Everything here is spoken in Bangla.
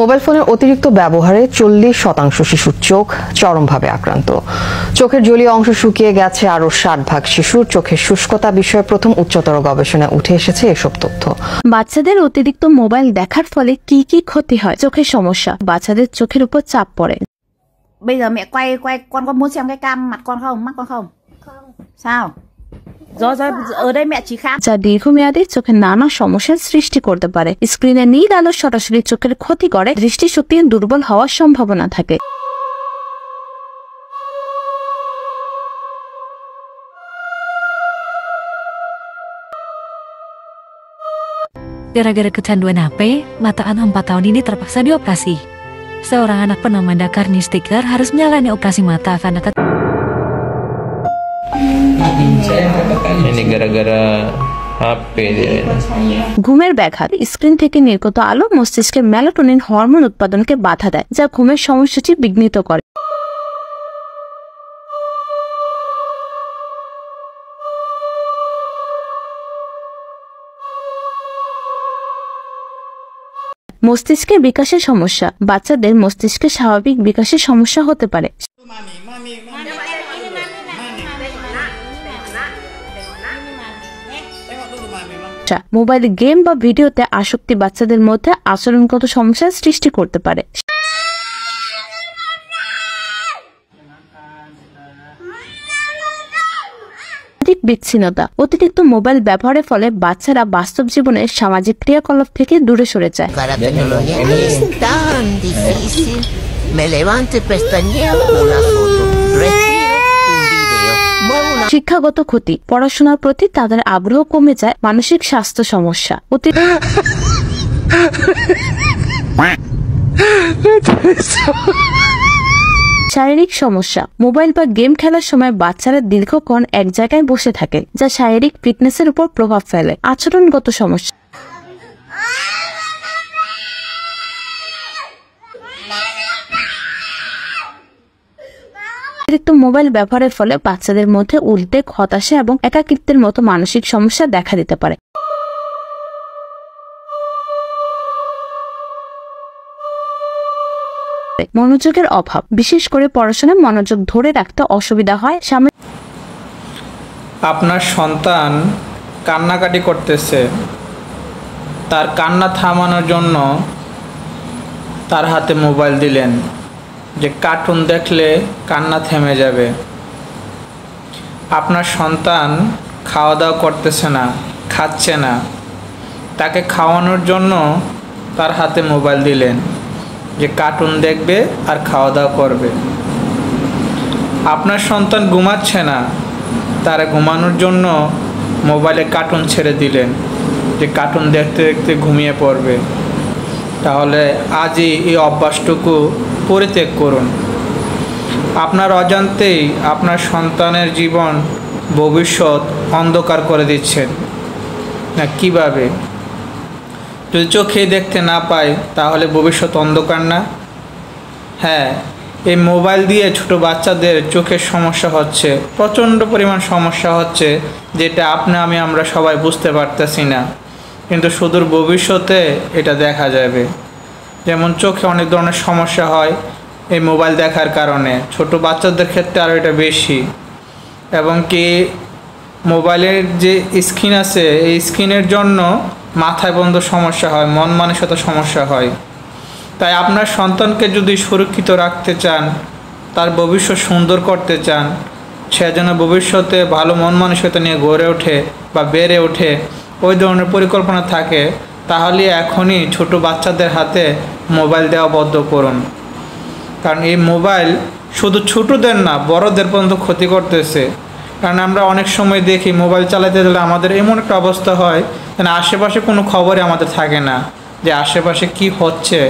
মোবাইল ফোনের অতিরিক্ত ব্যবহারে 40% শিশুর চোখ চরমভাবে আক্রান্ত। চোখের জলীয় অংশ শুকিয়ে গেছে আরও 60% শিশুর চোখের শুষ্কতা বিষয়ে প্রথম উচ্চতর গবেষণায় উঠে এসেছে এসব তথ্য। বাচ্চাদের অতিরিক্ত মোবাইল দেখার ফলে কি কি ক্ষতি হয়? চোখের সমস্যা, বাচ্চাদের চোখের উপর চাপ পড়ে। Bây giờ mẹ quay con có muốn xem cái cam mặt con không, mắt con không? Không. Sao? Rồi ở đây mẹ chỉ khám. যা দীর্ঘমেয়াদী চোখের নানা সমস্যার সৃষ্টি করতে পারে। স্ক্রিনে নীল আলো সরাসরি চোখের ক্ষতি করে, দৃষ্টিশক্তি দুর্বল হওয়ার সম্ভাবনা থাকে। Gara-gara kecanduan HP, mata Anam 4 tahun ini terpaksa dioperasi. Seorang anak penamanda Karni Sticker harus menjalani operasi mata karena ini gara-gara HP dia. ঘুমের ব্যাঘাত, স্ক্রিন থেকে নির্গত আলো মস্তিষ্কে মেলাটোনিন হরমোন উৎপাদনকে বাধা দেয়, যা ঘুমের সময়সূচি বিঘ্নিত করে। মস্তিষ্কের বিকাশের সমস্যা, বাচ্চাদের মস্তিষ্কের স্বাভাবিক বিকাশের সমস্যা হতে পারে। মোবাইল গেম বা ভিডিওতে আসক্তি বাচ্চাদের মধ্যে আচরণগত সমস্যার সৃষ্টি করতে পারে। বিচ্ছিন্নতা, অতিরিক্ত মোবাইল ব্যবহারের ফলে বাচ্চারা বাস্তব জীবনের সামাজিক ক্রিয়াকলাপ থেকে দূরে সরে যায়। শিক্ষাগত ক্ষতি, পড়াশোনার প্রতি তাদের আগ্রহ কমে যায়, মানসিক স্বাস্থ্য সমস্যা, শারীরিক সমস্যা, মোবাইল বা গেম খেলার সময় বাচ্চারা দীর্ঘক্ষণ এক জায়গায় বসে থাকে, যা শারীরিক ফিটনেসের উপর প্রভাব ফেলে। আচরণগত সমস্যা, অতিরিক্ত মোবাইল ব্যবহারের ফলে বাচ্চাদের মধ্যে উদ্বেগ, হতাশা এবং একাকিত্বের মতো মানসিক সমস্যা দেখা দিতে পারে। মনোযোগের অভাব, বিশেষ করে পড়াশোনায় মনোযোগ ধরে রাখতে অসুবিধা হয়। আপনার সন্তান কান্নাকাটি করতেছে, তার কান্না থামানোর জন্য তার হাতে মোবাইল দিলেন যে কার্টুন দেখলে কান্না থেমে যাবে। আপনার সন্তান খাওয়া দাওয়া করতেছে না, খাচ্ছে না, তাকে খাওয়ানোর জন্য তার হাতে মোবাইল দিলেন যে কার্টুন দেখবে আর খাওয়া দাওয়া করবে। আপনার সন্তান ঘুমাচ্ছে না, তারা ঘুমানোর জন্য মোবাইলে কার্টুন ছেড়ে দিলেন যে কার্টুন দেখতে দেখতে ঘুমিয়ে পড়বে। তাহলে আজই এই অভ্যাসটুকু পরিত্যাগ করুন। আপনার অজান্তেই আপনার সন্তানের জীবন ভবিষ্যৎ অন্ধকার করে দিচ্ছেন। না কিভাবে? যদি চোখে দেখতে না পায় তাহলে ভবিষ্যৎ অন্ধকার না? হ্যাঁ, এই মোবাইল দিয়ে ছোট বাচ্চাদের চোখের সমস্যা হচ্ছে, প্রচণ্ড পরিমাণ সমস্যা হচ্ছে, যেটা আমরা সবাই বুঝতে পারতেছি না, কিন্তু সুদূর ভবিষ্যতে এটা দেখা যাবে। যেমন চোখে অনেক ধরনের সমস্যা হয় এই মোবাইল দেখার কারণে, ছোট বাচ্চাদের ক্ষেত্রে আরও এটা বেশি। এবং কি মোবাইলের যে স্ক্রিন আছে, এই স্ক্রিনের জন্য মাথায় বন্ধ সমস্যা হয়, মন মানসিকতা সমস্যা হয়। তাই আপনার সন্তানকে যদি সুরক্ষিত রাখতে চান, তার ভবিষ্যৎ সুন্দর করতে চান, সে যেন ভবিষ্যতে ভালো মন মানসিকতা নিয়ে গড়ে ওঠে বা বেড়ে ওঠে, ওই ধরনের পরিকল্পনা থাকে, তাহলে এখনই ছোট বাচ্চাদের হাতে মোবাইল দেওয়া বন্ধ করুন। কারণ এই মোবাইল শুধু ছোটদের না, বড়দের পর্যন্ত ক্ষতি করতেছে। কারণ আমরা অনেক সময় দেখি মোবাইল চালাতে গেলে আমাদের এমন একটা অবস্থা হয় যেন আশেপাশে কোনো খবরই আমাদের থাকে না যে আশেপাশে কি হচ্ছে।